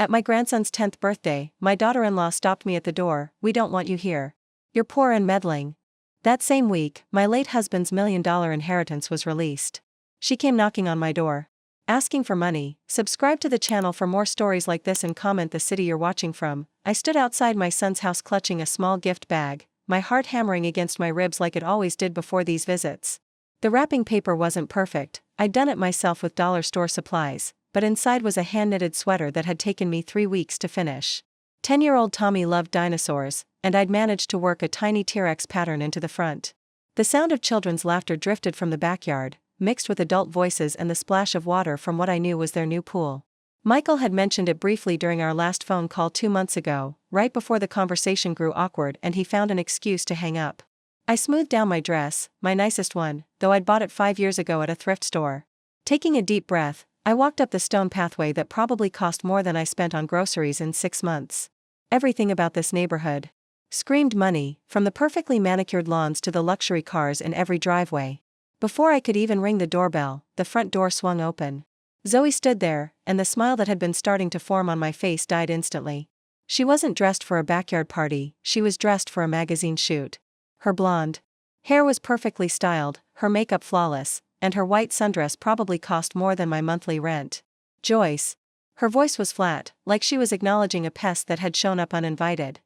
At my grandson's 10th birthday, my daughter-in-law stopped me at the door. "We don't want you here. You're poor and meddling." That same week, my late husband's $1 million inheritance was released. She came knocking on my door, asking for money. Subscribe to the channel for more stories like this and comment the city you're watching from. I stood outside my son's house clutching a small gift bag, my heart hammering against my ribs like it always did before these visits. The wrapping paper wasn't perfect, I'd done it myself with dollar store supplies, but inside was a hand-knitted sweater that had taken me 3 weeks to finish. 10-year-old Tommy loved dinosaurs, and I'd managed to work a tiny T-Rex pattern into the front. The sound of children's laughter drifted from the backyard, mixed with adult voices and the splash of water from what I knew was their new pool. Michael had mentioned it briefly during our last phone call 2 months ago, right before the conversation grew awkward and he found an excuse to hang up. I smoothed down my dress, my nicest one, though I'd bought it 5 years ago at a thrift store. Taking a deep breath, I walked up the stone pathway that probably cost more than I spent on groceries in 6 months. Everything about this neighborhood screamed money, from the perfectly manicured lawns to the luxury cars in every driveway. Before I could even ring the doorbell, the front door swung open. Zoe stood there, and the smile that had been starting to form on my face died instantly. She wasn't dressed for a backyard party, she was dressed for a magazine shoot. Her blonde hair was perfectly styled, her makeup flawless, and her white sundress probably cost more than my monthly rent. "Joyce." Her voice was flat, like she was acknowledging a pest that had shown up uninvited.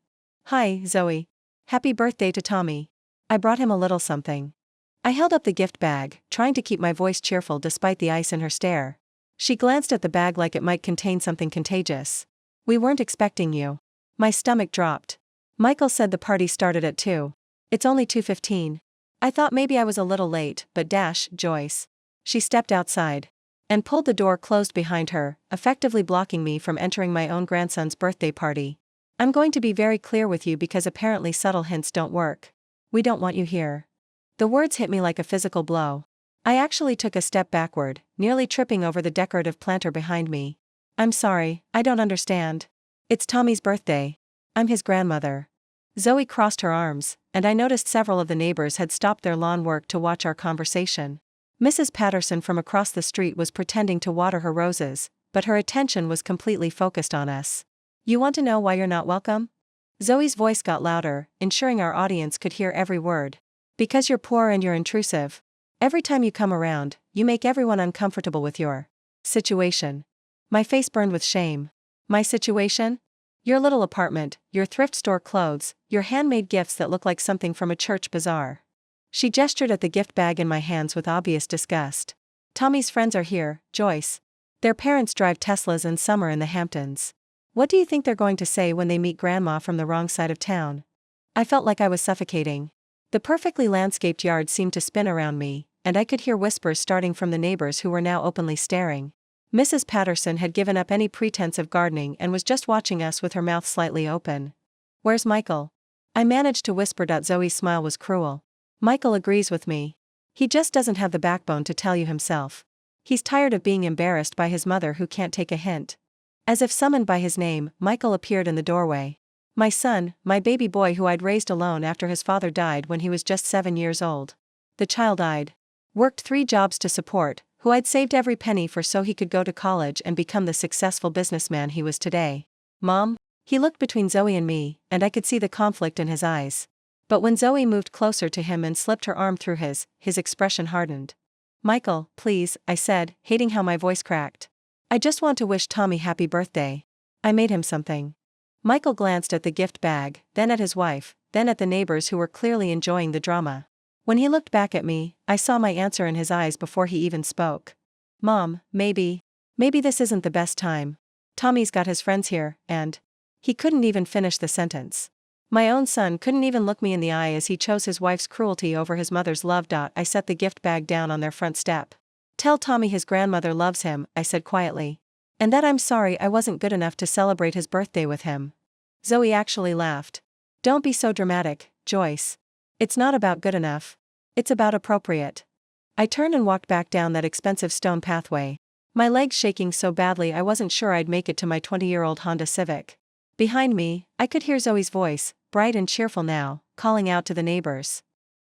"Hi, Zoe. Happy birthday to Tommy. I brought him a little something." I held up the gift bag, trying to keep my voice cheerful despite the ice in her stare. She glanced at the bag like it might contain something contagious. "We weren't expecting you." My stomach dropped. "Michael said the party started at 2. It's only 2:15. I thought maybe I was a little late, but Joyce." She stepped outside and pulled the door closed behind her, effectively blocking me from entering my own grandson's birthday party. "I'm going to be very clear with you because apparently subtle hints don't work. We don't want you here." The words hit me like a physical blow. I actually took a step backward, nearly tripping over the decorative planter behind me. "I'm sorry, I don't understand. It's Tommy's birthday. I'm his grandmother." Zoe crossed her arms, and I noticed several of the neighbors had stopped their lawn work to watch our conversation. Mrs. Patterson from across the street was pretending to water her roses, but her attention was completely focused on us. "You want to know why you're not welcome?" Zoe's voice got louder, ensuring our audience could hear every word. "Because you're poor and you're intrusive. Every time you come around, you make everyone uncomfortable with your situation." My face burned with shame. My situation? Your little apartment, your thrift store clothes, your handmade gifts that look like something from a church bazaar. She gestured at the gift bag in my hands with obvious disgust. "Tommy's friends are here, Joyce. Their parents drive Teslas and summer in the Hamptons. What do you think they're going to say when they meet Grandma from the wrong side of town?" I felt like I was suffocating. The perfectly landscaped yard seemed to spin around me, and I could hear whispers starting from the neighbors who were now openly staring. Mrs. Patterson had given up any pretense of gardening and was just watching us with her mouth slightly open. "Where's Michael?" I managed to whisper. Zoe's smile was cruel. "Michael agrees with me. He just doesn't have the backbone to tell you himself. He's tired of being embarrassed by his mother who can't take a hint." As if summoned by his name, Michael appeared in the doorway. My son, my baby boy who I'd raised alone after his father died when he was just 7 years old. The child I'd worked 3 jobs to support, who I'd saved every penny for so he could go to college and become the successful businessman he was today. "Mom?" He looked between Zoe and me, and I could see the conflict in his eyes. But when Zoe moved closer to him and slipped her arm through his expression hardened. "Michael, please," I said, hating how my voice cracked. "I just want to wish Tommy happy birthday. I made him something." Michael glanced at the gift bag, then at his wife, then at the neighbors who were clearly enjoying the drama. When he looked back at me, I saw my answer in his eyes before he even spoke. "Mom, maybe this isn't the best time. Tommy's got his friends here, and..." He couldn't even finish the sentence. My own son couldn't even look me in the eye as he chose his wife's cruelty over his mother's love. I set the gift bag down on their front step. "Tell Tommy his grandmother loves him," I said quietly. "And that I'm sorry I wasn't good enough to celebrate his birthday with him." Zoe actually laughed. "Don't be so dramatic, Joyce. It's not about good enough. It's about appropriate." I turned and walked back down that expensive stone pathway, my legs shaking so badly I wasn't sure I'd make it to my 20-year-old Honda Civic. Behind me, I could hear Zoe's voice, bright and cheerful now, calling out to the neighbors.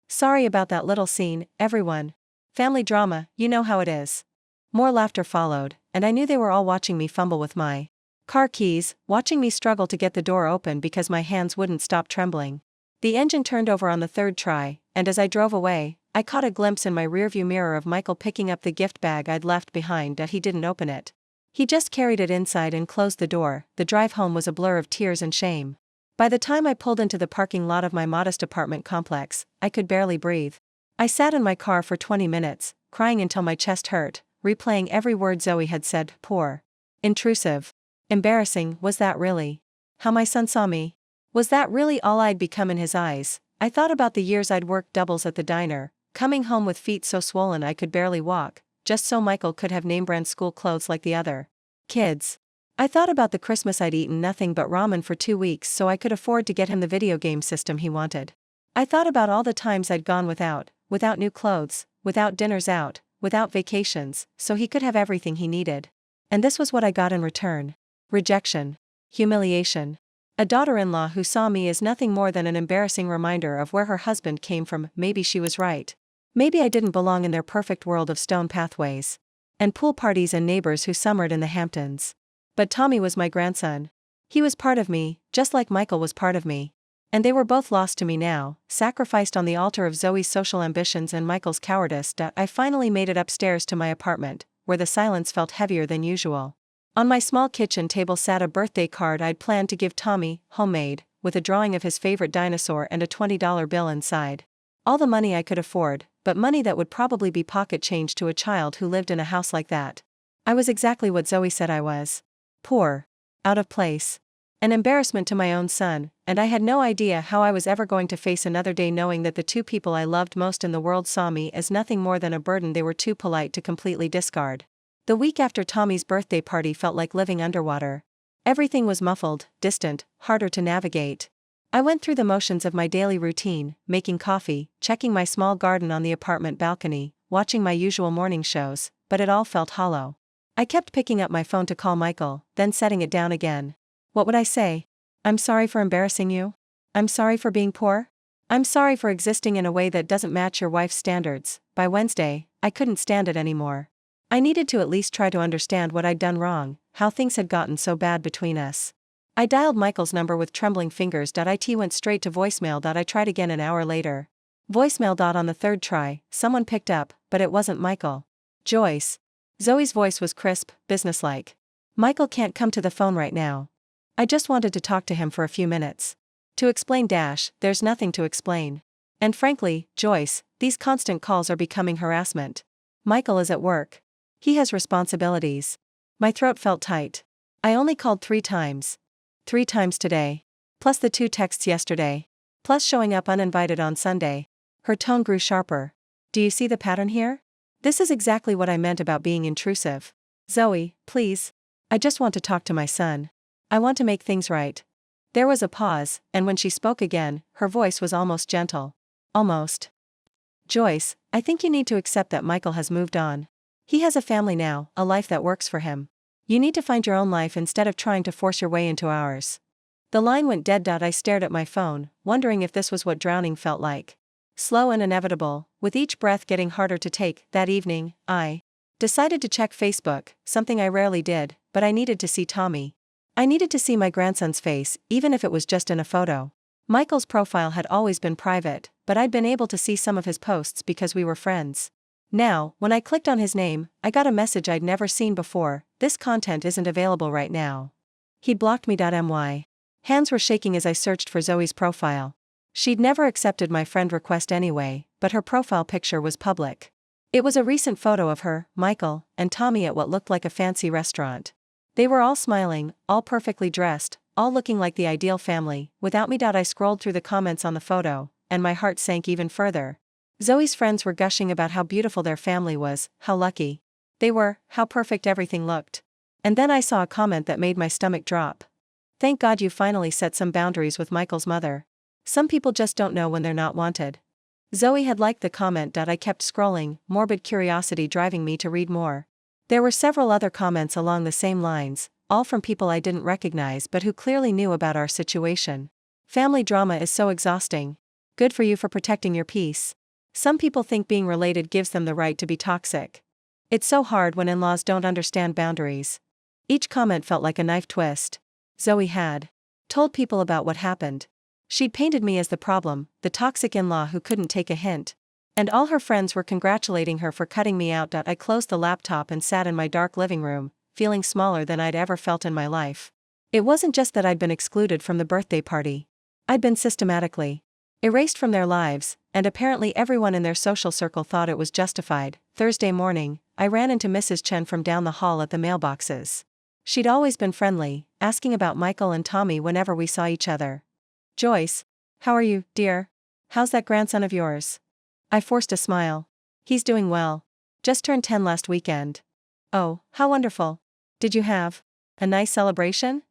"Sorry about that little scene, everyone. Family drama, you know how it is." More laughter followed, and I knew they were all watching me fumble with my Car keys, watching me struggle to get the door open because my hands wouldn't stop trembling. The engine turned over on the third try, and as I drove away, I caught a glimpse in my rearview mirror of Michael picking up the gift bag I'd left behind, that he didn't open it. He just carried it inside and closed the door. The drive home was a blur of tears and shame. By the time I pulled into the parking lot of my modest apartment complex, I could barely breathe. I sat in my car for 20 minutes, crying until my chest hurt, replaying every word Zoe had said. Poor. Intrusive. Embarrassing. Was that really how my son saw me? Was that really all I'd become in his eyes? I thought about the years I'd worked doubles at the diner, coming home with feet so swollen I could barely walk, just so Michael could have name-brand school clothes like the other kids. I thought about the Christmas I'd eaten nothing but ramen for 2 weeks so I could afford to get him the video game system he wanted. I thought about all the times I'd gone without new clothes, without dinners out, without vacations, so he could have everything he needed. And this was what I got in return. Rejection. Humiliation. A daughter-in-law who saw me as nothing more than an embarrassing reminder of where her husband came from. Maybe she was right. Maybe I didn't belong in their perfect world of stone pathways and pool parties and neighbors who summered in the Hamptons. But Tommy was my grandson. He was part of me, just like Michael was part of me. And they were both lost to me now, sacrificed on the altar of Zoe's social ambitions and Michael's cowardice. I finally made it upstairs to my apartment, where the silence felt heavier than usual. On my small kitchen table sat a birthday card I'd planned to give Tommy, homemade, with a drawing of his favorite dinosaur and a $20 bill inside. All the money I could afford, but money that would probably be pocket change to a child who lived in a house like that. I was exactly what Zoe said I was. Poor. Out of place. An embarrassment to my own son, and I had no idea how I was ever going to face another day knowing that the two people I loved most in the world saw me as nothing more than a burden they were too polite to completely discard. The week after Tommy's birthday party felt like living underwater. Everything was muffled, distant, harder to navigate. I went through the motions of my daily routine, making coffee, checking my small garden on the apartment balcony, watching my usual morning shows, but it all felt hollow. I kept picking up my phone to call Michael, then setting it down again. What would I say? I'm sorry for embarrassing you? I'm sorry for being poor? I'm sorry for existing in a way that doesn't match your wife's standards. By Wednesday, I couldn't stand it anymore. I needed to at least try to understand what I'd done wrong, how things had gotten so bad between us. I dialed Michael's number with trembling fingers. It went straight to voicemail. I tried again an hour later. Voicemail. On the third try, someone picked up, but it wasn't Michael. Joyce. Zoe's voice was crisp, businesslike. Michael can't come to the phone right now. I just wanted to talk to him for a few minutes. To explain there's nothing to explain. And frankly, Joyce, these constant calls are becoming harassment. Michael is at work. He has responsibilities. My throat felt tight. I only called 3 times. 3 times today. Plus the 2 texts yesterday. Plus showing up uninvited on Sunday. Her tone grew sharper. Do you see the pattern here? This is exactly what I meant about being intrusive. Zoe, please. I just want to talk to my son. I want to make things right. There was a pause, and when she spoke again, her voice was almost gentle. Almost. Joyce, I think you need to accept that Michael has moved on. He has a family now, a life that works for him. You need to find your own life instead of trying to force your way into ours. The line went dead. I stared at my phone, wondering if this was what drowning felt like. Slow and inevitable, with each breath getting harder to take. That evening, I decided to check Facebook, something I rarely did, but I needed to see Tommy. I needed to see my grandson's face, even if it was just in a photo. Michael's profile had always been private, but I'd been able to see some of his posts because we were friends. Now, when I clicked on his name, I got a message I'd never seen before: this content isn't available right now. He'd blocked me. My hands were shaking as I searched for Zoe's profile. She'd never accepted my friend request anyway, but her profile picture was public. It was a recent photo of her, Michael, and Tommy at what looked like a fancy restaurant. They were all smiling, all perfectly dressed, all looking like the ideal family. Without me. I scrolled through the comments on the photo, and my heart sank even further. Zoe's friends were gushing about how beautiful their family was, how lucky they were, how perfect everything looked. And then I saw a comment that made my stomach drop. Thank God you finally set some boundaries with Michael's mother. Some people just don't know when they're not wanted. Zoe had liked the comment. I kept scrolling, morbid curiosity driving me to read more. There were several other comments along the same lines, all from people I didn't recognize but who clearly knew about our situation. Family drama is so exhausting. Good for you for protecting your peace. Some people think being related gives them the right to be toxic. It's so hard when in-laws don't understand boundaries. Each comment felt like a knife twist. Zoe had told people about what happened. She'd painted me as the problem, the toxic in-law who couldn't take a hint. And all her friends were congratulating her for cutting me out. I closed the laptop and sat in my dark living room, feeling smaller than I'd ever felt in my life. It wasn't just that I'd been excluded from the birthday party. I'd been systematically erased from their lives, and apparently everyone in their social circle thought it was justified. Thursday morning, I ran into Mrs. Chen from down the hall at the mailboxes. She'd always been friendly, asking about Michael and Tommy whenever we saw each other. "Joyce, how are you, dear? How's that grandson of yours?" I forced a smile. "He's doing well. Just turned 10 last weekend." "Oh, how wonderful. Did you have a nice celebration?"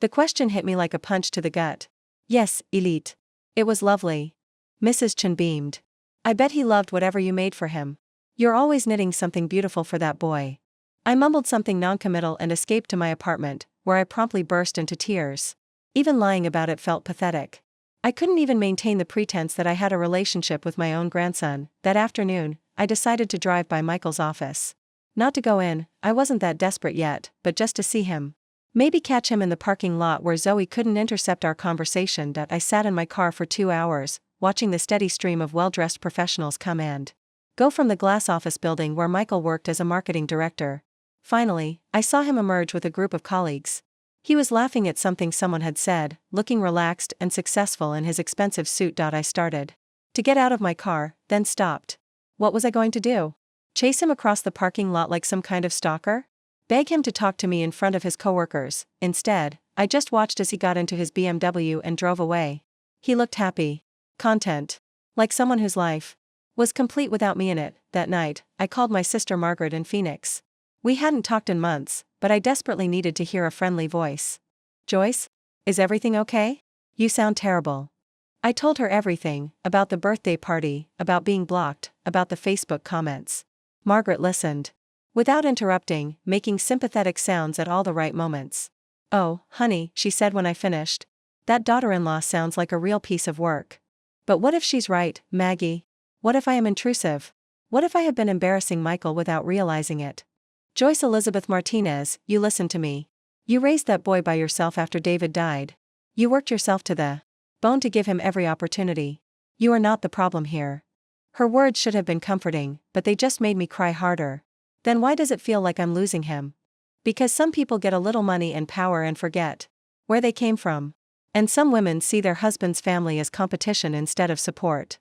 The question hit me like a punch to the gut. "Yes, Elite. It was lovely." Mrs. Chen beamed. "I bet he loved whatever you made for him. You're always knitting something beautiful for that boy." I mumbled something noncommittal and escaped to my apartment, where I promptly burst into tears. Even lying about it felt pathetic. I couldn't even maintain the pretense that I had a relationship with my own grandson. That afternoon, I decided to drive by Michael's office. Not to go in, I wasn't that desperate yet, but just to see him. Maybe catch him in the parking lot where Zoe couldn't intercept our conversation. I sat in my car for 2 hours, watching the steady stream of well-dressed professionals come and go from the glass office building where Michael worked as a marketing director. Finally, I saw him emerge with a group of colleagues. He was laughing at something someone had said, looking relaxed and successful in his expensive suit. I started to get out of my car, then stopped. What was I going to do? Chase him across the parking lot like some kind of stalker? Beg him to talk to me in front of his coworkers? Instead, I just watched as he got into his BMW and drove away. He looked happy, content, like someone whose life was complete without me in it. That night, I called my sister Margaret in Phoenix. We hadn't talked in months, but I desperately needed to hear a friendly voice. "Joyce? Is everything okay? You sound terrible." I told her everything, about the birthday party, about being blocked, about the Facebook comments. Margaret listened without interrupting, making sympathetic sounds at all the right moments. "Oh, honey," she said when I finished. "That daughter-in-law sounds like a real piece of work. But what if she's right, Maggie? What if I am intrusive? What if I have been embarrassing Michael without realizing it? Joyce Elizabeth Martinez, you listen to me. You raised that boy by yourself after David died. You worked yourself to the bone to give him every opportunity. You are not the problem here." Her words should have been comforting, but they just made me cry harder. Then why does it feel like I'm losing him? Because some people get a little money and power and forget where they came from. And some women see their husband's family as competition instead of support.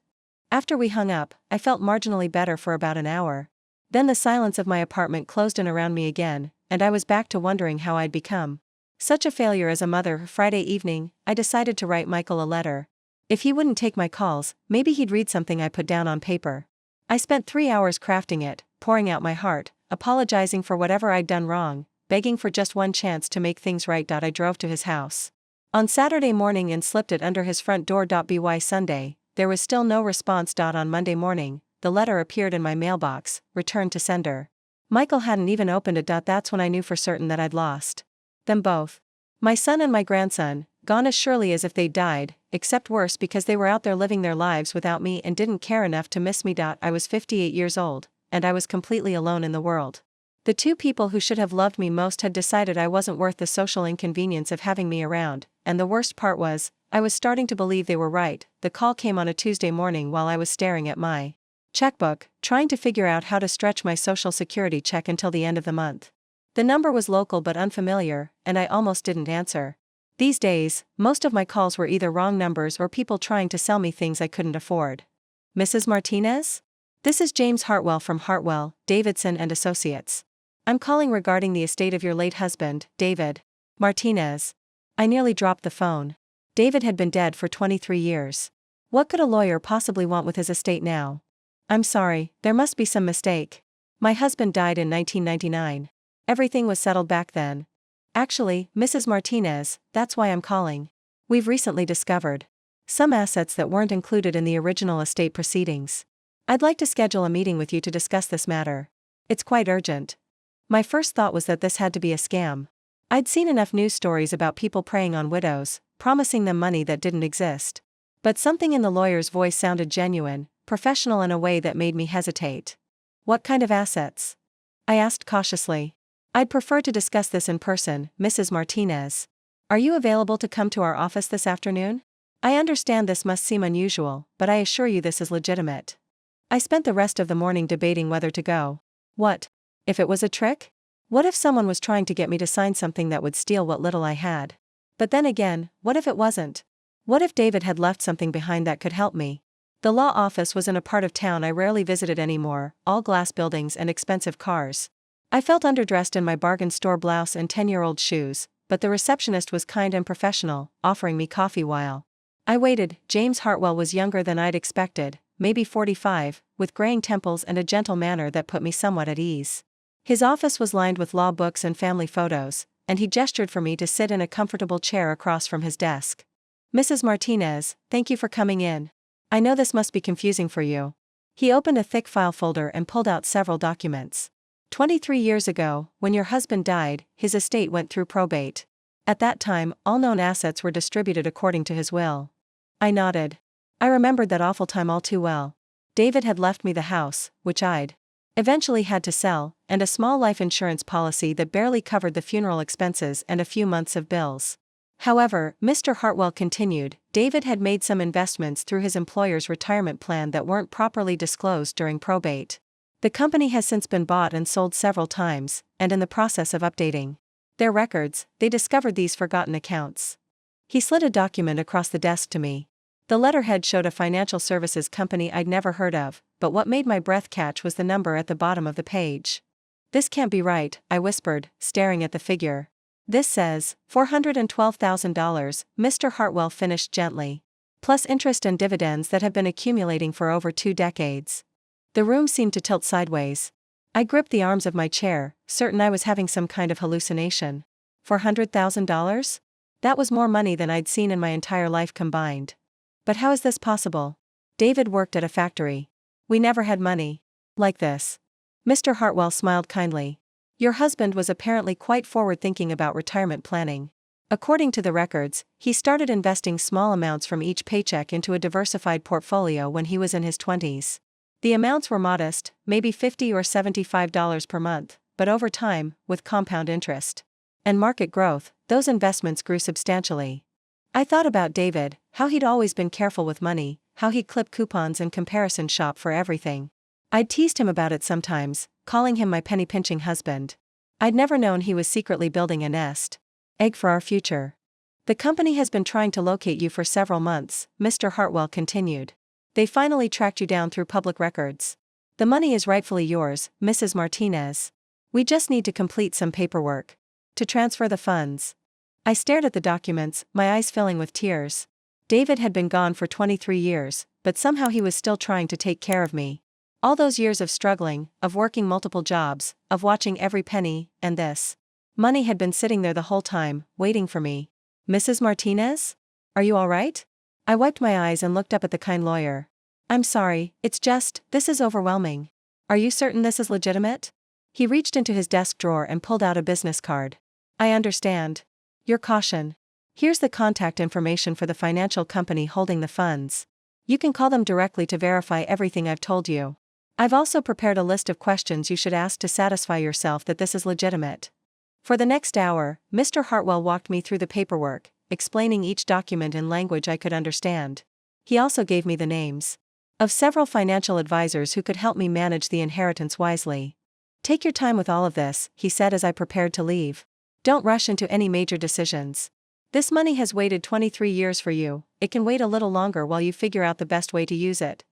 After we hung up, I felt marginally better for about an hour. Then the silence of my apartment closed in around me again, and I was back to wondering how I'd become such a failure as a mother. Friday evening, I decided to write Michael a letter. If he wouldn't take my calls, maybe he'd read something I put down on paper. I spent 3 hours crafting it, pouring out my heart, apologizing for whatever I'd done wrong, begging for just one chance to make things right. I drove to his house on Saturday morning and slipped it under his front door. By Sunday, there was still no response. On Monday morning, the letter appeared in my mailbox, returned to sender. Michael hadn't even opened it. That's when I knew for certain that I'd lost them both. My son and my grandson, gone as surely as if they'd died, except worse because they were out there living their lives without me and didn't care enough to miss me. I was 58 years old, and I was completely alone in the world. The two people who should have loved me most had decided I wasn't worth the social inconvenience of having me around, and the worst part was, I was starting to believe they were right. The call came on a Tuesday morning while I was staring at my checkbook, trying to figure out how to stretch my Social Security check until the end of the month. The number was local but unfamiliar, and I almost didn't answer. These days, most of my calls were either wrong numbers or people trying to sell me things I couldn't afford. "Mrs. Martinez? This is James Hartwell from Hartwell, Davidson and Associates. I'm calling regarding the estate of your late husband, David Martinez." I nearly dropped the phone. David had been dead for 23 years. What could a lawyer possibly want with his estate now? "I'm sorry, there must be some mistake. My husband died in 1999. Everything was settled back then." "Actually, Mrs. Martinez, that's why I'm calling. We've recently discovered some assets that weren't included in the original estate proceedings. I'd like to schedule a meeting with you to discuss this matter. It's quite urgent." My first thought was that this had to be a scam. I'd seen enough news stories about people preying on widows, promising them money that didn't exist. But something in the lawyer's voice sounded genuine, professional in a way that made me hesitate. "What kind of assets?" I asked cautiously. I'd prefer to discuss this in person, Mrs. Martinez. Are you available to come to our office this afternoon? I understand this must seem unusual, but I assure you this is legitimate. I spent the rest of the morning debating whether to go. What if it was a trick? What if someone was trying to get me to sign something that would steal what little I had? But then again, what if it wasn't? What if David had left something behind that could help me? The law office was in a part of town I rarely visited anymore, all glass buildings and expensive cars. I felt underdressed in my bargain store blouse and 10-year-old shoes, but the receptionist was kind and professional, offering me coffee while I waited. James Hartwell was younger than I'd expected, maybe 45, with graying temples and a gentle manner that put me somewhat at ease. His office was lined with law books and family photos, and he gestured for me to sit in a comfortable chair across from his desk. Mrs. Martinez, thank you for coming in. I know this must be confusing for you. He opened a thick file folder and pulled out several documents. 23 years ago, when your husband died, his estate went through probate. At that time, all known assets were distributed according to his will. I nodded. I remembered that awful time all too well. David had left me the house, which I'd eventually had to sell, and a small life insurance policy that barely covered the funeral expenses and a few months of bills. However, Mr. Hartwell continued, David had made some investments through his employer's retirement plan that weren't properly disclosed during probate. The company has since been bought and sold several times, and in the process of updating their records, they discovered these forgotten accounts. He slid a document across the desk to me. The letterhead showed a financial services company I'd never heard of, but what made my breath catch was the number at the bottom of the page. This can't be right, I whispered, staring at the figure. This says, $412,000, Mr. Hartwell finished gently. Plus interest and dividends that have been accumulating for over 2 decades. The room seemed to tilt sideways. I gripped the arms of my chair, certain I was having some kind of hallucination. $400,000? That was more money than I'd seen in my entire life combined. But how is this possible? David worked at a factory. We never had money like this. Mr. Hartwell smiled kindly. Your husband was apparently quite forward-thinking about retirement planning. According to the records, he started investing small amounts from each paycheck into a diversified portfolio when he was in his 20s. The amounts were modest, maybe $50 or $75 per month, but over time, with compound interest and market growth, those investments grew substantially. I thought about David, how he'd always been careful with money, how he'd clip coupons and comparison shop for everything. I'd teased him about it sometimes, calling him my penny-pinching husband. I'd never known he was secretly building a nest egg for our future. The company has been trying to locate you for several months, Mr. Hartwell continued. They finally tracked you down through public records. The money is rightfully yours, Mrs. Martinez. We just need to complete some paperwork to transfer the funds. I stared at the documents, my eyes filling with tears. David had been gone for 23 years, but somehow he was still trying to take care of me. All those years of struggling, of working multiple jobs, of watching every penny, and this money had been sitting there the whole time, waiting for me. Mrs. Martinez? Are you all right? I wiped my eyes and looked up at the kind lawyer. I'm sorry, it's just, this is overwhelming. Are you certain this is legitimate? He reached into his desk drawer and pulled out a business card. I understand your caution. Here's the contact information for the financial company holding the funds. You can call them directly to verify everything I've told you. I've also prepared a list of questions you should ask to satisfy yourself that this is legitimate. For the next hour, Mr. Hartwell walked me through the paperwork, explaining each document in language I could understand. He also gave me the names of several financial advisors who could help me manage the inheritance wisely. Take your time with all of this, he said as I prepared to leave. Don't rush into any major decisions. This money has waited 23 years for you, it can wait a little longer while you figure out the best way to use it.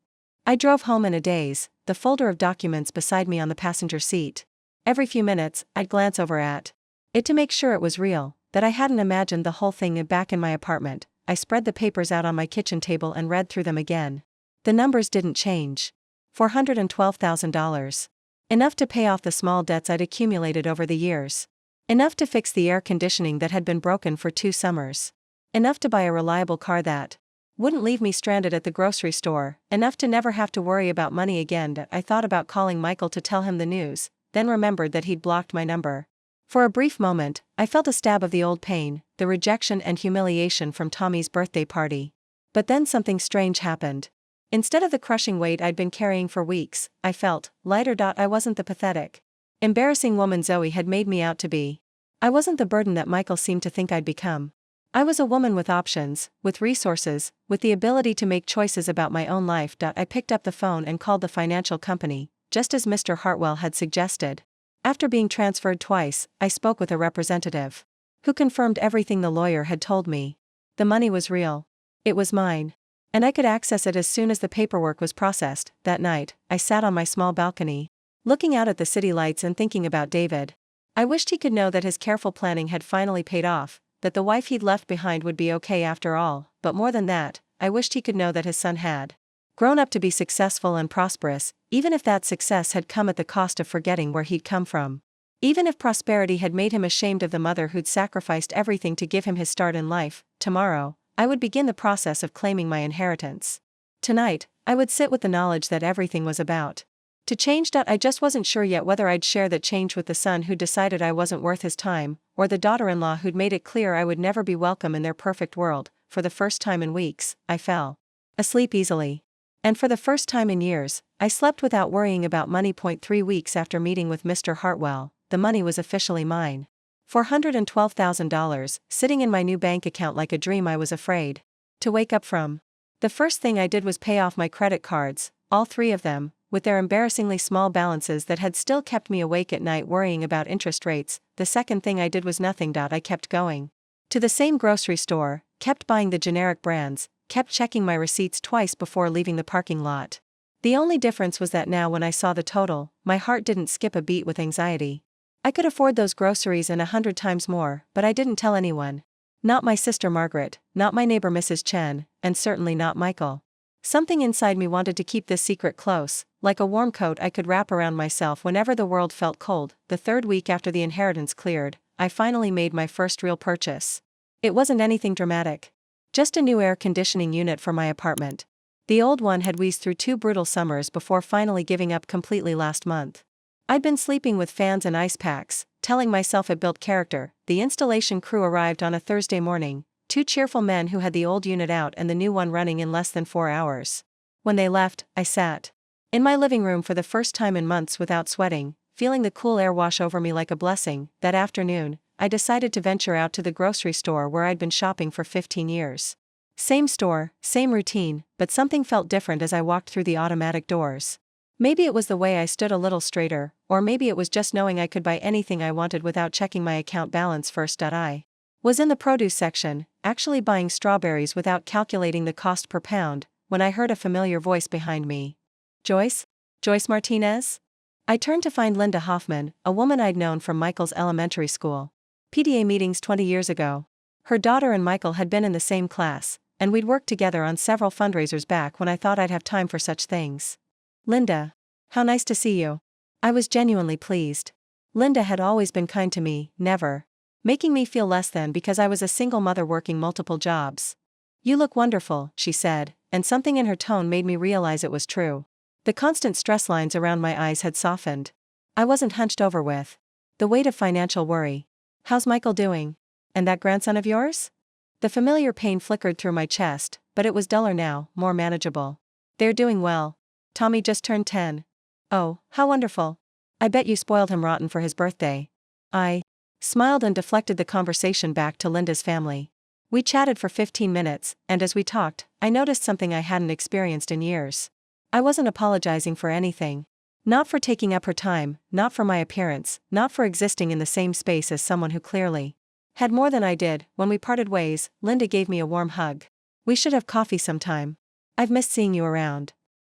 I drove home in a daze, the folder of documents beside me on the passenger seat. Every few minutes, I'd glance over at it to make sure it was real, that I hadn't imagined the whole thing back in my apartment. I spread the papers out on my kitchen table and read through them again. The numbers didn't change. $412,000. Enough to pay off the small debts I'd accumulated over the years. Enough to fix the air conditioning that had been broken for 2 summers. Enough to buy a reliable car that wouldn't leave me stranded at the grocery store. Enough to never have to worry about money again. I thought about calling Michael to tell him the news, then remembered that he'd blocked my number. For a brief moment, I felt a stab of the old pain, the rejection and humiliation from Tommy's birthday party. But then something strange happened. Instead of the crushing weight I'd been carrying for weeks, I felt lighter. I wasn't the pathetic Embarrassing woman Zoe had made me out to be. I wasn't the burden that Michael seemed to think I'd become. I was a woman with options, with resources, with the ability to make choices about my own life. I picked up the phone and called the financial company, just as Mr. Hartwell had suggested. After being transferred twice, I spoke with a representative, who confirmed everything the lawyer had told me. The money was real. It was mine. And I could access it as soon as the paperwork was processed. That night, I sat on my small balcony, looking out at the city lights and thinking about David. I wished he could know that his careful planning had finally paid off, that the wife he'd left behind would be okay after all, but more than that, I wished he could know that his son had grown up to be successful and prosperous, even if that success had come at the cost of forgetting where he'd come from. Even if prosperity had made him ashamed of the mother who'd sacrificed everything to give him his start in life. Tomorrow, I would begin the process of claiming my inheritance. Tonight, I would sit with the knowledge that everything was about to change. I just wasn't sure yet whether I'd share that change with the son who decided I wasn't worth his time, or the daughter-in-law who'd made it clear I would never be welcome in their perfect world. For the first time in weeks, I fell asleep easily. And for the first time in years, I slept without worrying about money. 3 weeks after meeting with Mr. Hartwell, the money was officially mine. $412,000, sitting in my new bank account like a dream I was afraid to wake up from. The first thing I did was pay off my credit cards, all 3 of them, with their embarrassingly small balances that had still kept me awake at night worrying about interest rates. The second thing I did was nothing. I kept going to the same grocery store, kept buying the generic brands, kept checking my receipts twice before leaving the parking lot. The only difference was that now when I saw the total, my heart didn't skip a beat with anxiety. I could afford those groceries and 100 times more, but I didn't tell anyone. Not my sister Margaret, not my neighbor Mrs. Chen, and certainly not Michael. Something inside me wanted to keep this secret close, like a warm coat I could wrap around myself whenever the world felt cold. The 3rd week after the inheritance cleared, I finally made my first real purchase. It wasn't anything dramatic. Just a new air conditioning unit for my apartment. The old one had wheezed through 2 brutal summers before finally giving up completely last month. I'd been sleeping with fans and ice packs, telling myself it built character. The installation crew arrived on a Thursday morning, 2 cheerful men who had the old unit out and the new one running in less than 4 hours. When they left, I sat in my living room for the first time in months without sweating, feeling the cool air wash over me like a blessing. That afternoon, I decided to venture out to the grocery store where I'd been shopping for 15 years. Same store, same routine, but something felt different as I walked through the automatic doors. Maybe it was the way I stood a little straighter, or maybe it was just knowing I could buy anything I wanted without checking my account balance first. I was in the produce section, actually buying strawberries without calculating the cost per pound, when I heard a familiar voice behind me. Joyce? Joyce Martinez? I turned to find Linda Hoffman, a woman I'd known from Michael's elementary school PTA meetings 20 years ago. Her daughter and Michael had been in the same class, and we'd worked together on several fundraisers back when I thought I'd have time for such things. Linda. How nice to see you. I was genuinely pleased. Linda had always been kind to me, never making me feel less than because I was a single mother working multiple jobs. You look wonderful, she said, and something in her tone made me realize it was true. The constant stress lines around my eyes had softened. I wasn't hunched over with the weight of financial worry. How's Michael doing? And that grandson of yours? The familiar pain flickered through my chest, but it was duller now, more manageable. They're doing well. Tommy just turned 10. Oh, how wonderful. I bet you spoiled him rotten for his birthday. I smiled and deflected the conversation back to Linda's family. We chatted for 15 minutes, and as we talked, I noticed something I hadn't experienced in years. I wasn't apologizing for anything. Not for taking up her time, not for my appearance, not for existing in the same space as someone who clearly had more than I did. When we parted ways, Linda gave me a warm hug. We should have coffee sometime. I've missed seeing you around.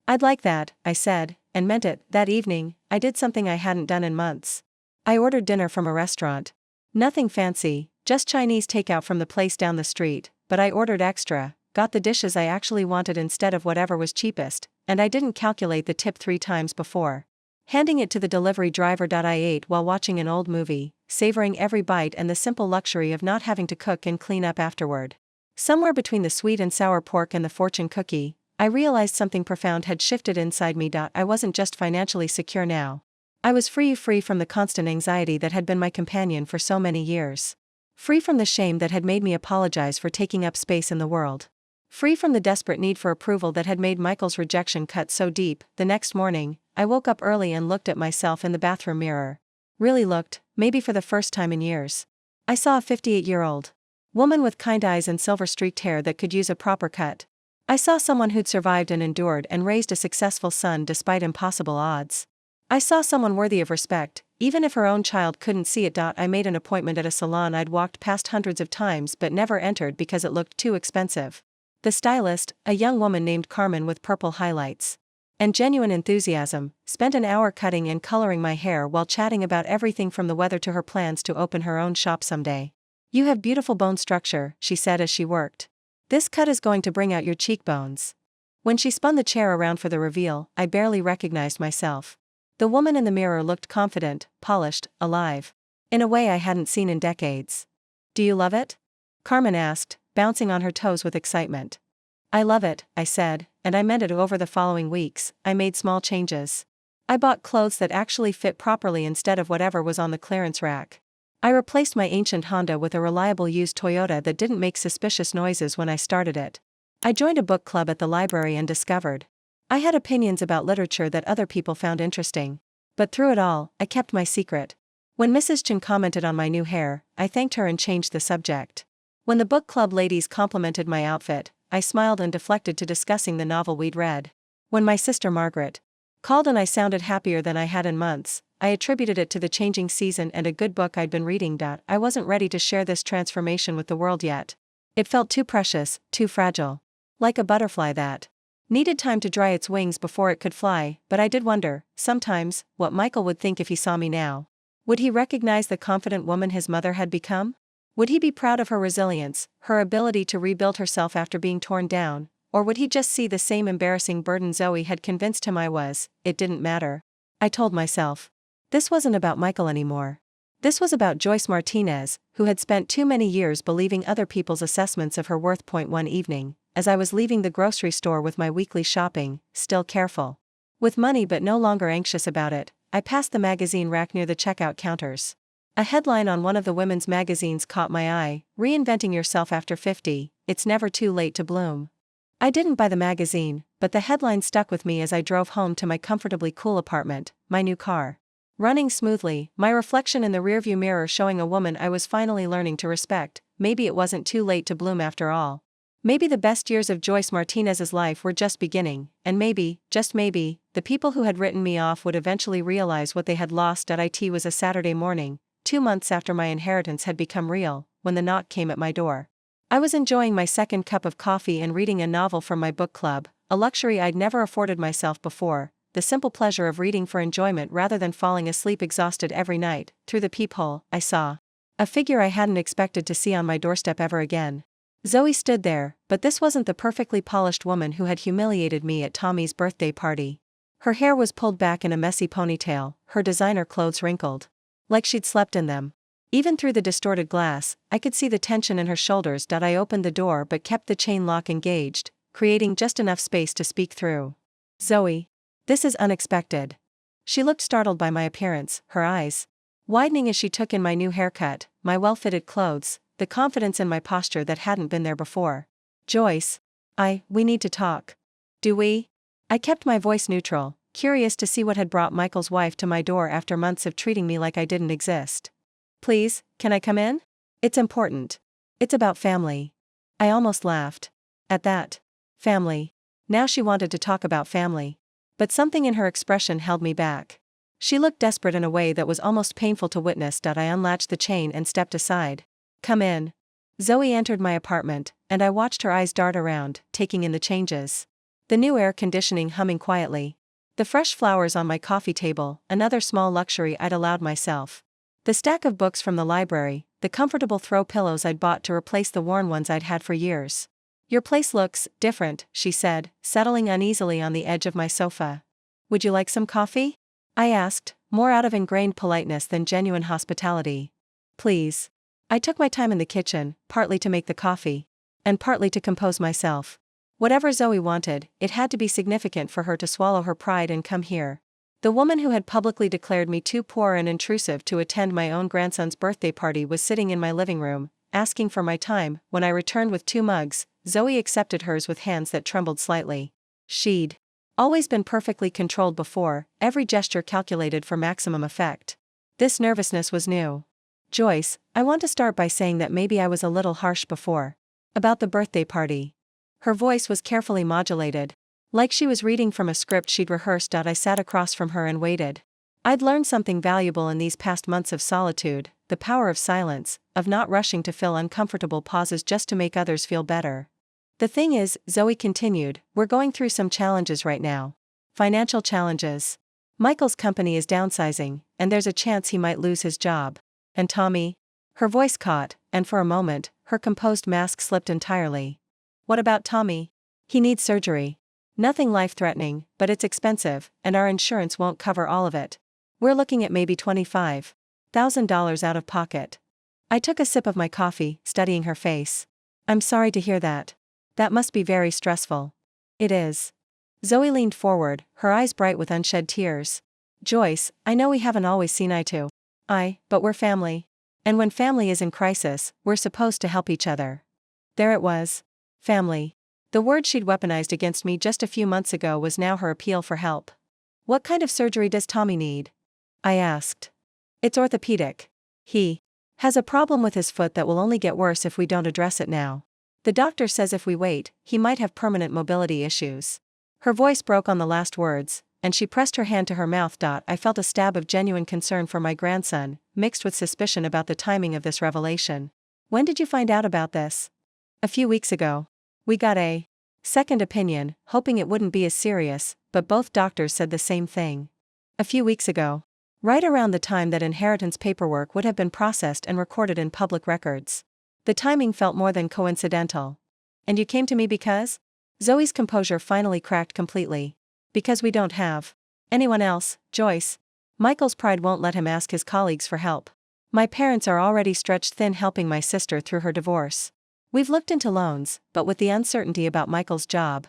I'd like that, I said, and meant it. That evening, I did something I hadn't done in months. I ordered dinner from a restaurant. Nothing fancy, just Chinese takeout from the place down the street, but I ordered extra, got the dishes I actually wanted instead of whatever was cheapest, and I didn't calculate the tip 3 times before handing it to the delivery driver. I ate while watching an old movie, savoring every bite and the simple luxury of not having to cook and clean up afterward. Somewhere between the sweet and sour pork and the fortune cookie, I realized something profound had shifted inside me. I wasn't just financially secure now. I was free from the constant anxiety that had been my companion for so many years. Free from the shame that had made me apologize for taking up space in the world. Free from the desperate need for approval that had made Michael's rejection cut so deep. The next morning, I woke up early and looked at myself in the bathroom mirror. Really looked, maybe for the first time in years. I saw a 58-year-old woman with kind eyes and silver-streaked hair that could use a proper cut. I saw someone who'd survived and endured and raised a successful son despite impossible odds. I saw someone worthy of respect, even if her own child couldn't see it. I made an appointment at a salon I'd walked past hundreds of times but never entered because it looked too expensive. The stylist, a young woman named Carmen with purple highlights and genuine enthusiasm, spent an hour cutting and coloring my hair while chatting about everything from the weather to her plans to open her own shop someday. "You have beautiful bone structure," she said as she worked. "This cut is going to bring out your cheekbones." When she spun the chair around for the reveal, I barely recognized myself. The woman in the mirror looked confident, polished, alive. In a way I hadn't seen in decades. "Do you love it?" Carmen asked, bouncing on her toes with excitement. "I love it," I said, and I meant it. Over the following weeks, I made small changes. I bought clothes that actually fit properly instead of whatever was on the clearance rack. I replaced my ancient Honda with a reliable used Toyota that didn't make suspicious noises when I started it. I joined a book club at the library and discovered I had opinions about literature that other people found interesting. But through it all, I kept my secret. When Mrs. Chen commented on my new hair, I thanked her and changed the subject. When the book club ladies complimented my outfit, I smiled and deflected to discussing the novel we'd read. When my sister Margaret called and I sounded happier than I had in months, I attributed it to the changing season and a good book I'd been reading. I wasn't ready to share this transformation with the world yet. It felt too precious, too fragile. Like a butterfly that needed time to dry its wings before it could fly. But I did wonder, sometimes, what Michael would think if he saw me now. Would he recognize the confident woman his mother had become? Would he be proud of her resilience, her ability to rebuild herself after being torn down, or would he just see the same embarrassing burden Zoe had convinced him I was? It didn't matter. I told myself. This wasn't about Michael anymore. This was about Joyce Martinez, who had spent too many years believing other people's assessments of her worth. One evening, as I was leaving the grocery store with my weekly shopping, still careful with money but no longer anxious about it, I passed the magazine rack near the checkout counters. A headline on one of the women's magazines caught my eye: "Reinventing yourself after 50, it's never too late to bloom." I didn't buy the magazine, but the headline stuck with me as I drove home to my comfortably cool apartment, my new car running smoothly, my reflection in the rearview mirror showing a woman I was finally learning to respect. Maybe it wasn't too late to bloom after all. Maybe the best years of Joyce Martinez's life were just beginning, and maybe, just maybe, the people who had written me off would eventually realize what they had lost. It was a Saturday morning, 2 months after my inheritance had become real, when the knock came at my door. I was enjoying my second cup of coffee and reading a novel from my book club, a luxury I'd never afforded myself before, the simple pleasure of reading for enjoyment rather than falling asleep exhausted every night. Through the peephole, I saw a figure I hadn't expected to see on my doorstep ever again. Zoe stood there, but this wasn't the perfectly polished woman who had humiliated me at Tommy's birthday party. Her hair was pulled back in a messy ponytail, her designer clothes wrinkled like she'd slept in them. Even through the distorted glass, I could see the tension in her shoulders. I opened the door but kept the chain lock engaged, creating just enough space to speak through. "Zoe, this is unexpected." She looked startled by my appearance, her eyes widening as she took in my new haircut, my well-fitted clothes, the confidence in my posture that hadn't been there before. "Joyce, we need to talk." "Do we?" I kept my voice neutral, curious to see what had brought Michael's wife to my door after months of treating me like I didn't exist. "Please, can I come in? It's important. It's about family." I almost laughed at that. Family. Now she wanted to talk about family. But something in her expression held me back. She looked desperate in a way that was almost painful to witness. I unlatched the chain and stepped aside. "Come in." Zoe entered my apartment, and I watched her eyes dart around, taking in the changes. The new air conditioning humming quietly. The fresh flowers on my coffee table, another small luxury I'd allowed myself. The stack of books from the library, the comfortable throw pillows I'd bought to replace the worn ones I'd had for years. "Your place looks different," she said, settling uneasily on the edge of my sofa. "Would you like some coffee?" I asked, more out of ingrained politeness than genuine hospitality. "Please." I took my time in the kitchen, partly to make the coffee, and partly to compose myself. Whatever Zoe wanted, it had to be significant for her to swallow her pride and come here. The woman who had publicly declared me too poor and intrusive to attend my own grandson's birthday party was sitting in my living room, asking for my time. When I returned with 2 mugs, Zoe accepted hers with hands that trembled slightly. She'd always been perfectly controlled before, every gesture calculated for maximum effect. This nervousness was new. Joyce, I want to start by saying that maybe I was a little harsh before. About the birthday party. Her voice was carefully modulated. Like she was reading from a script she'd rehearsed. I sat across from her and waited. I'd learned something valuable in these past months of solitude, the power of silence, of not rushing to fill uncomfortable pauses just to make others feel better. The thing is, Zoe continued, we're going through some challenges right now. Financial challenges. Michael's company is downsizing, and there's a chance he might lose his job. And Tommy? Her voice caught, and for a moment, her composed mask slipped entirely. What about Tommy? He needs surgery. Nothing life-threatening, but it's expensive, and our insurance won't cover all of it. We're looking at maybe $25,000 out of pocket. I took a sip of my coffee, studying her face. I'm sorry to hear that. That must be very stressful. It is. Zoe leaned forward, her eyes bright with unshed tears. Joyce, I know we haven't always seen eye to eye, but we're family. And when family is in crisis, we're supposed to help each other. There it was. Family. The word she'd weaponized against me just a few months ago was now her appeal for help. What kind of surgery does Tommy need? I asked. It's orthopedic. He has a problem with his foot that will only get worse if we don't address it now. The doctor says if we wait, he might have permanent mobility issues. Her voice broke on the last words, and she pressed her hand to her mouth. I felt a stab of genuine concern for my grandson, mixed with suspicion about the timing of this revelation. When did you find out about this? A few weeks ago. We got a second opinion, hoping it wouldn't be as serious, but both doctors said the same thing. A few weeks ago. Right around the time that inheritance paperwork would have been processed and recorded in public records. The timing felt more than coincidental. And you came to me because? Zoe's composure finally cracked completely. Because we don't have anyone else, Joyce. Michael's pride won't let him ask his colleagues for help. My parents are already stretched thin helping my sister through her divorce. We've looked into loans, but with the uncertainty about Michael's job.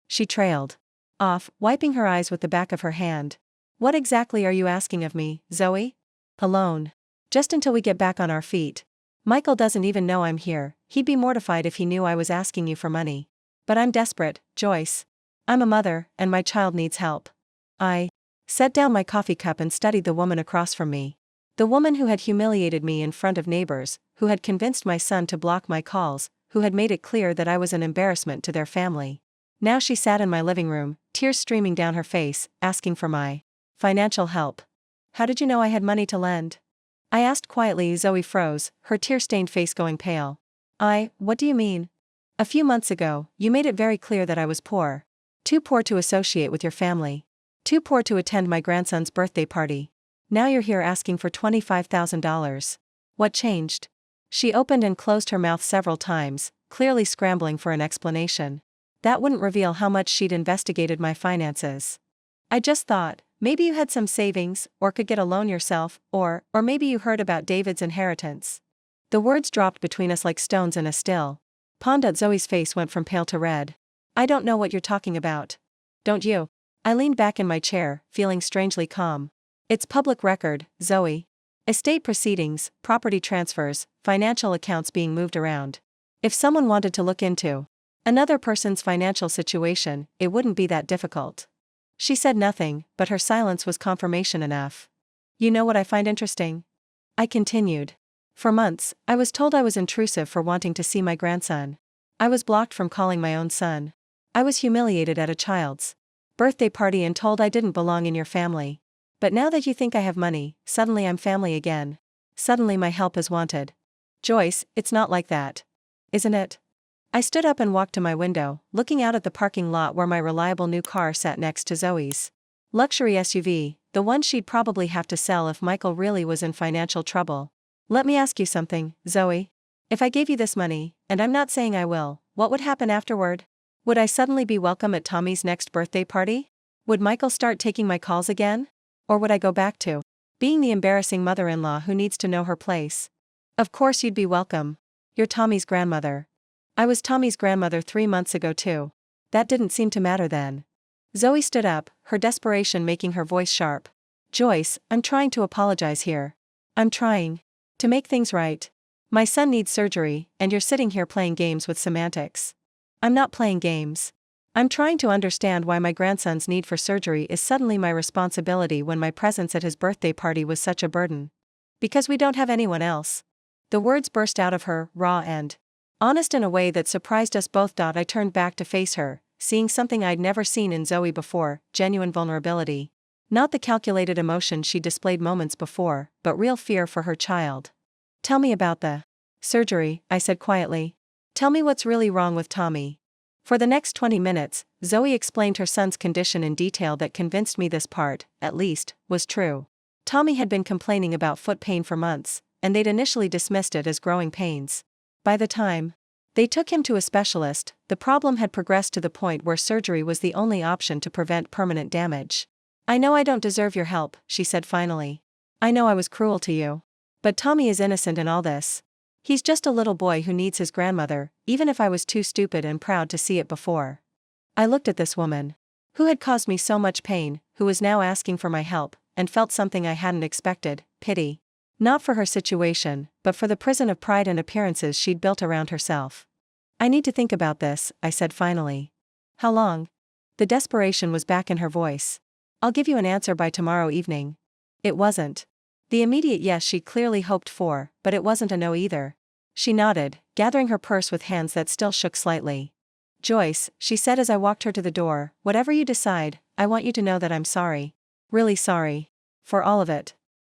She trailed off, wiping her eyes with the back of her hand. What exactly are you asking of me, Zoe? A loan. Just until we get back on our feet. Michael doesn't even know I'm here. He'd be mortified if he knew I was asking you for money. But I'm desperate, Joyce. I'm a mother, and my child needs help. I set down my coffee cup and studied the woman across from me. The woman who had humiliated me in front of neighbors, who had convinced my son to block my calls, who had made it clear that I was an embarrassment to their family. Now she sat in my living room, tears streaming down her face, asking for my financial help. How did you know I had money to lend? I asked quietly. Zoe froze, her tear-stained face going pale. What do you mean? A few months ago, you made it very clear that I was poor. Too poor to associate with your family. Too poor to attend my grandson's birthday party. Now you're here asking for $25,000. What changed? She opened and closed her mouth several times, clearly scrambling for an explanation. That wouldn't reveal how much she'd investigated my finances. I just thought, maybe you had some savings, or could get a loan yourself, or maybe you heard about David's inheritance. The words dropped between us like stones in a still pond. Zoe's face went from pale to red. I don't know what you're talking about. Don't you? I leaned back in my chair, feeling strangely calm. It's public record, Zoe. Estate proceedings, property transfers, financial accounts being moved around. If someone wanted to look into another person's financial situation, it wouldn't be that difficult. She said nothing, but her silence was confirmation enough. You know what I find interesting? I continued. For months, I was told I was intrusive for wanting to see my grandson. I was blocked from calling my own son. I was humiliated at a child's birthday party and told I didn't belong in your family. But now that you think I have money, suddenly I'm family again. Suddenly my help is wanted. Joyce, it's not like that. Isn't it? I stood up and walked to my window, looking out at the parking lot where my reliable new car sat next to Zoe's luxury SUV, the one she'd probably have to sell if Michael really was in financial trouble. Let me ask you something, Zoe. If I gave you this money, and I'm not saying I will, what would happen afterward? Would I suddenly be welcome at Tommy's next birthday party? Would Michael start taking my calls again? Or would I go back to being the embarrassing mother-in-law who needs to know her place? Of course you'd be welcome. You're Tommy's grandmother. I was Tommy's grandmother 3 months ago too. That didn't seem to matter then. Zoe stood up, her desperation making her voice sharp. Joyce, I'm trying to apologize here. I'm trying to make things right. My son needs surgery, and you're sitting here playing games with semantics. I'm not playing games. I'm trying to understand why my grandson's need for surgery is suddenly my responsibility when my presence at his birthday party was such a burden. Because we don't have anyone else. The words burst out of her, raw and honest in a way that surprised us both. I turned back to face her, seeing something I'd never seen in Zoe before, genuine vulnerability. Not the calculated emotion she displayed moments before, but real fear for her child. Tell me about the surgery, I said quietly. Tell me what's really wrong with Tommy. For the next 20 minutes, Zoe explained her son's condition in detail that convinced me this part, at least, was true. Tommy had been complaining about foot pain for months, and they'd initially dismissed it as growing pains. By the time they took him to a specialist, the problem had progressed to the point where surgery was the only option to prevent permanent damage. I know I don't deserve your help, she said finally. I know I was cruel to you. But Tommy is innocent in all this. He's just a little boy who needs his grandmother, even if I was too stupid and proud to see it before. I looked at this woman, who had caused me so much pain, who was now asking for my help, and felt something I hadn't expected, pity. Not for her situation, but for the prison of pride and appearances she'd built around herself. I need to think about this, I said finally. How long? The desperation was back in her voice. I'll give you an answer by tomorrow evening. It wasn't the immediate yes she'd clearly hoped for, but it wasn't a no either. She nodded, gathering her purse with hands that still shook slightly. Joyce, she said as I walked her to the door, whatever you decide, I want you to know that I'm sorry. Really sorry. For all of it.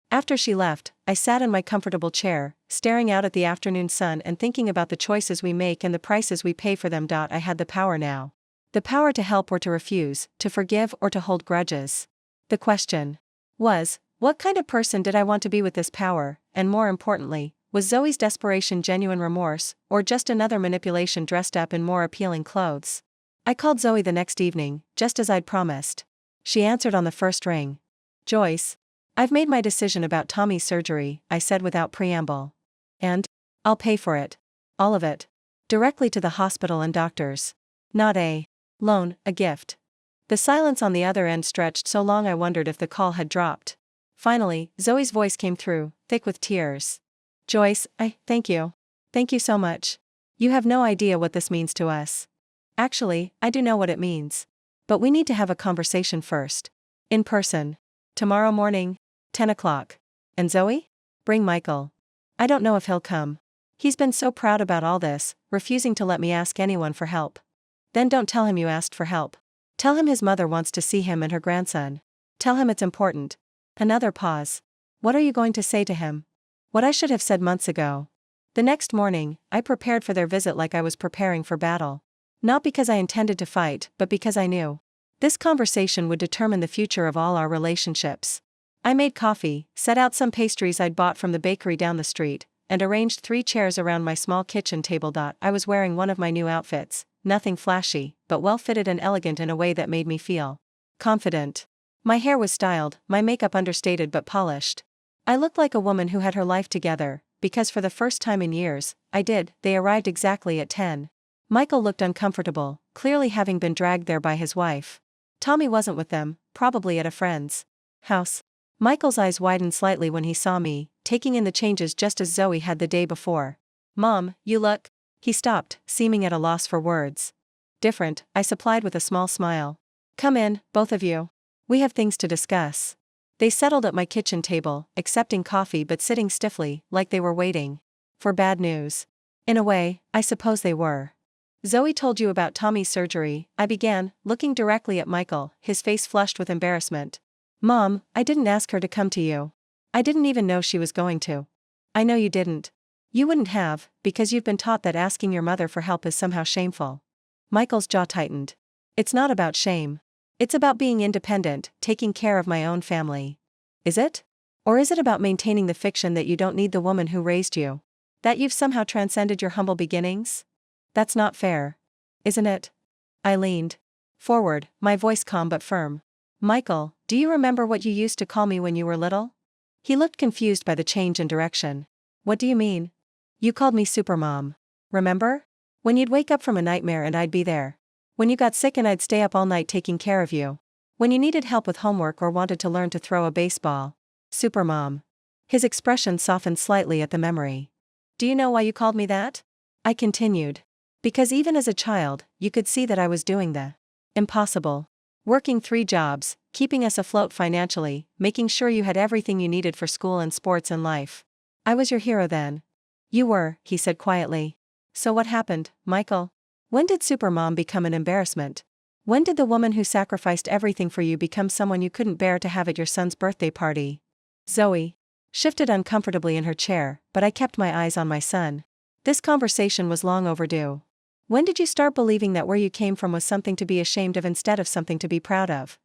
After she left, I sat in my comfortable chair, staring out at the afternoon sun and thinking about the choices we make and the prices we pay for them. I had the power now. The power to help or to refuse, to forgive or to hold grudges. The question was, what kind of person did I want to be with this power, and more importantly, was Zoe's desperation genuine remorse, or just another manipulation dressed up in more appealing clothes? I called Zoe the next evening, just as I'd promised. She answered on the first ring. Joyce, I've made my decision about Tommy's surgery, I said without preamble. And I'll pay for it. All of it. Directly to the hospital and doctors. Not a loan, a gift. The silence on the other end stretched so long I wondered if the call had dropped. Finally, Zoe's voice came through, thick with tears. Joyce, thank you. Thank you so much. You have no idea what this means to us. Actually, I do know what it means. But we need to have a conversation first. In person. Tomorrow morning, 10 o'clock. And Zoe? Bring Michael. I don't know if he'll come. He's been so proud about all this, refusing to let me ask anyone for help. Then don't tell him you asked for help. Tell him his mother wants to see him and her grandson. Tell him it's important. Another pause. What are you going to say to him? What I should have said months ago. The next morning, I prepared for their visit like I was preparing for battle. Not because I intended to fight, but because I knew this conversation would determine the future of all our relationships. I made coffee, set out some pastries I'd bought from the bakery down the street, and arranged 3 chairs around my small kitchen table. I was wearing one of my new outfits, nothing flashy, but well fitted and elegant in a way that made me feel confident. My hair was styled, my makeup understated but polished. I looked like a woman who had her life together, because for the first time in years, I did. They arrived exactly at 10. Michael looked uncomfortable, clearly having been dragged there by his wife. Tommy wasn't with them, probably at a friend's house. Michael's eyes widened slightly when he saw me, taking in the changes just as Zoe had the day before. Mom, you look. He stopped, seeming at a loss for words. Different, I supplied with a small smile. Come in, both of you. We have things to discuss. They settled at my kitchen table, accepting coffee but sitting stiffly, like they were waiting for bad news. In a way, I suppose they were. Zoe told you about Tommy's surgery, I began, looking directly at Michael, his face flushed with embarrassment. Mom, I didn't ask her to come to you. I didn't even know she was going to. I know you didn't. You wouldn't have, because you've been taught that asking your mother for help is somehow shameful. Michael's jaw tightened. It's not about shame. It's about being independent, taking care of my own family. Is it? Or is it about maintaining the fiction that you don't need the woman who raised you? That you've somehow transcended your humble beginnings? That's not fair. Isn't it? I leaned forward, my voice calm but firm. Michael, do you remember what you used to call me when you were little? He looked confused by the change in direction. What do you mean? You called me Supermom. Remember? When you'd wake up from a nightmare and I'd be there. When you got sick and I'd stay up all night taking care of you. When you needed help with homework or wanted to learn to throw a baseball. Supermom. His expression softened slightly at the memory. Do you know why you called me that? I continued. Because even as a child, you could see that I was doing the impossible. Working 3 jobs, keeping us afloat financially, making sure you had everything you needed for school and sports and life. I was your hero then. You were, he said quietly. So what happened, Michael? When did Supermom become an embarrassment? When did the woman who sacrificed everything for you become someone you couldn't bear to have at your son's birthday party? Zoe shifted uncomfortably in her chair, but I kept my eyes on my son. This conversation was long overdue. When did you start believing that where you came from was something to be ashamed of instead of something to be proud of?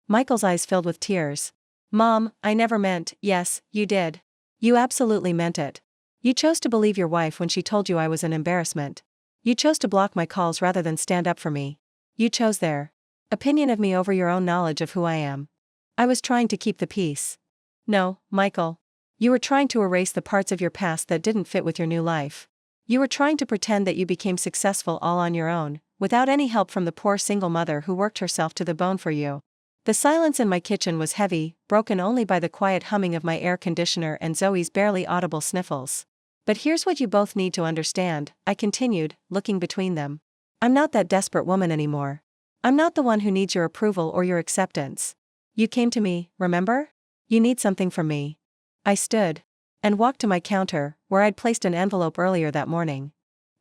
Michael's eyes filled with tears. Mom, I never meant. Yes, you did. You absolutely meant it. You chose to believe your wife when she told you I was an embarrassment. You chose to block my calls rather than stand up for me. You chose their opinion of me over your own knowledge of who I am. I was trying to keep the peace. No, Michael. You were trying to erase the parts of your past that didn't fit with your new life. You were trying to pretend that you became successful all on your own, without any help from the poor single mother who worked herself to the bone for you. The silence in my kitchen was heavy, broken only by the quiet humming of my air conditioner and Zoe's barely audible sniffles. But here's what you both need to understand, I continued, looking between them. I'm not that desperate woman anymore. I'm not the one who needs your approval or your acceptance. You came to me, remember? You need something from me. I stood and walked to my counter, where I'd placed an envelope earlier that morning.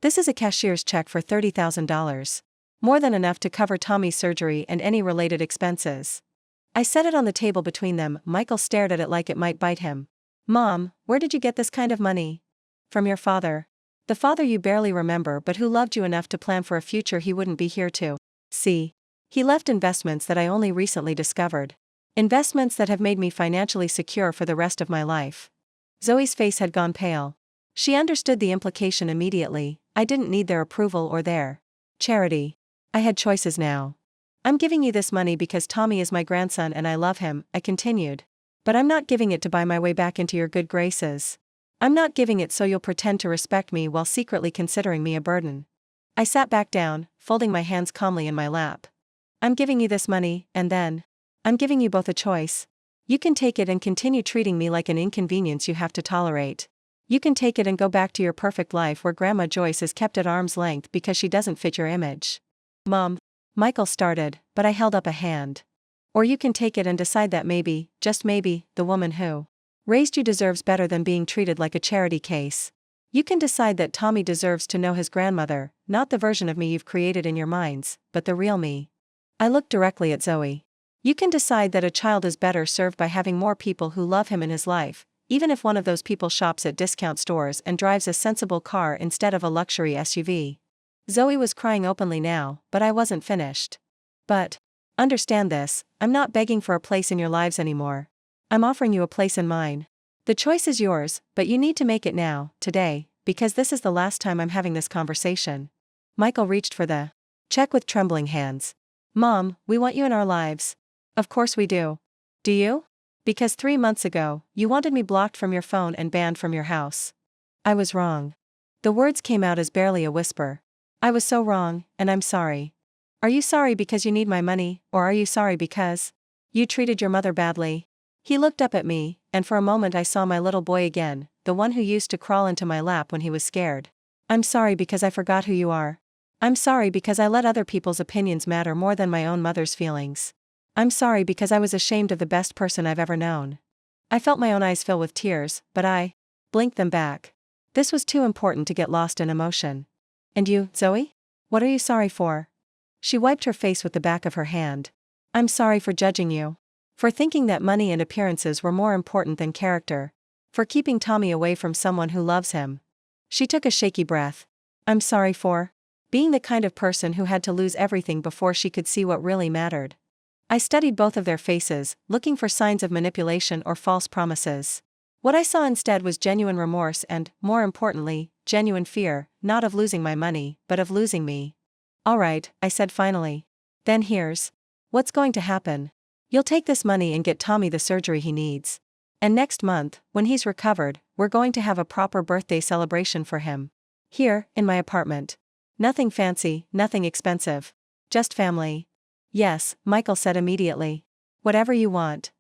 This is a cashier's check for $30,000. More than enough to cover Tommy's surgery and any related expenses. I set it on the table between them. Michael stared at it like it might bite him. Mom, where did you get this kind of money? From your father. The father you barely remember but who loved you enough to plan for a future he wouldn't be here to see. He left investments that I only recently discovered. Investments that have made me financially secure for the rest of my life. Zoe's face had gone pale. She understood the implication immediately. I didn't need their approval or their charity. I had choices now. I'm giving you this money because Tommy is my grandson and I love him, I continued. But I'm not giving it to buy my way back into your good graces. I'm not giving it so you'll pretend to respect me while secretly considering me a burden. I sat back down, folding my hands calmly in my lap. I'm giving you this money, and then I'm giving you both a choice. You can take it and continue treating me like an inconvenience you have to tolerate. You can take it and go back to your perfect life where Grandma Joyce is kept at arm's length because she doesn't fit your image. Mom, Michael started, but I held up a hand. Or you can take it and decide that maybe, just maybe, the woman who raised you deserves better than being treated like a charity case. You can decide that Tommy deserves to know his grandmother, not the version of me you've created in your minds, but the real me. I looked directly at Zoe. You can decide that a child is better served by having more people who love him in his life, even if one of those people shops at discount stores and drives a sensible car instead of a luxury SUV. Zoe was crying openly now, but I wasn't finished. But understand this, I'm not begging for a place in your lives anymore. I'm offering you a place in mine. The choice is yours, but you need to make it now, today, because this is the last time I'm having this conversation. Michael reached for the check with trembling hands. Mom, we want you in our lives. Of course we do. Do you? Because 3 months ago, you wanted me blocked from your phone and banned from your house. I was wrong. The words came out as barely a whisper. I was so wrong, and I'm sorry. Are you sorry because you need my money, or are you sorry because you treated your mother badly? He looked up at me, and for a moment I saw my little boy again, the one who used to crawl into my lap when he was scared. I'm sorry because I forgot who you are. I'm sorry because I let other people's opinions matter more than my own mother's feelings. I'm sorry because I was ashamed of the best person I've ever known. I felt my own eyes fill with tears, but I blinked them back. This was too important to get lost in emotion. And you, Zoe? What are you sorry for? She wiped her face with the back of her hand. I'm sorry for judging you. For thinking that money and appearances were more important than character. For keeping Tommy away from someone who loves him. She took a shaky breath. I'm sorry for being the kind of person who had to lose everything before she could see what really mattered. I studied both of their faces, looking for signs of manipulation or false promises. What I saw instead was genuine remorse and, more importantly, genuine fear, not of losing my money, but of losing me. All right, I said finally. Then here's what's going to happen. You'll take this money and get Tommy the surgery he needs. And next month, when he's recovered, we're going to have a proper birthday celebration for him. Here, in my apartment. Nothing fancy, nothing expensive. Just family. Yes, Michael said immediately. Whatever you want.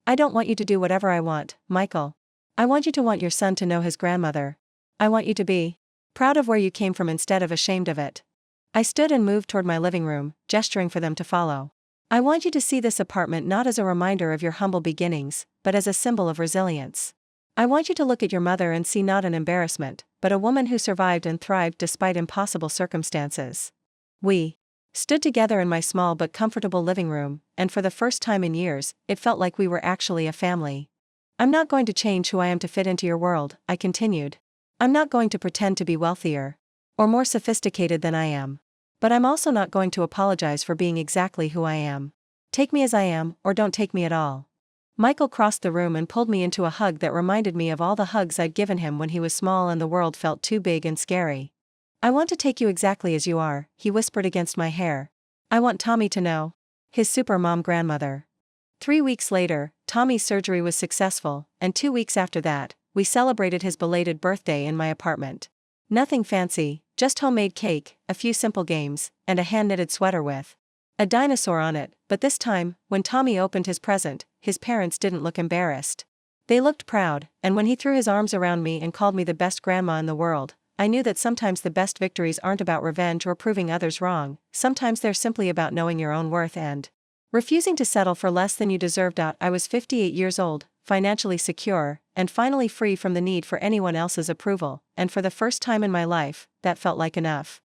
I don't want you to do whatever I want, Michael. I want you to want your son to know his grandmother. I want you to be proud of where you came from instead of ashamed of it. I stood and moved toward my living room, gesturing for them to follow. I want you to see this apartment not as a reminder of your humble beginnings, but as a symbol of resilience. I want you to look at your mother and see not an embarrassment, but a woman who survived and thrived despite impossible circumstances. We stood together in my small but comfortable living room, and for the first time in years, it felt like we were actually a family. I'm not going to change who I am to fit into your world, I continued. I'm not going to pretend to be wealthier or more sophisticated than I am. But I'm also not going to apologize for being exactly who I am. Take me as I am, or don't take me at all. Michael crossed the room and pulled me into a hug that reminded me of all the hugs I'd given him when he was small and the world felt too big and scary. I want to take you exactly as you are, he whispered against my hair. I want Tommy to know. His super mom grandmother. 3 weeks later, Tommy's surgery was successful, and 2 weeks after that, we celebrated his belated birthday in my apartment. Nothing fancy, just homemade cake, a few simple games, and a hand-knitted sweater with a dinosaur on it, but this time, when Tommy opened his present, his parents didn't look embarrassed. They looked proud, and when he threw his arms around me and called me the best grandma in the world, I knew that sometimes the best victories aren't about revenge or proving others wrong, sometimes they're simply about knowing your own worth and refusing to settle for less than you deserve. I was 58 years old, financially secure, and finally free from the need for anyone else's approval, and for the first time in my life, that felt like enough.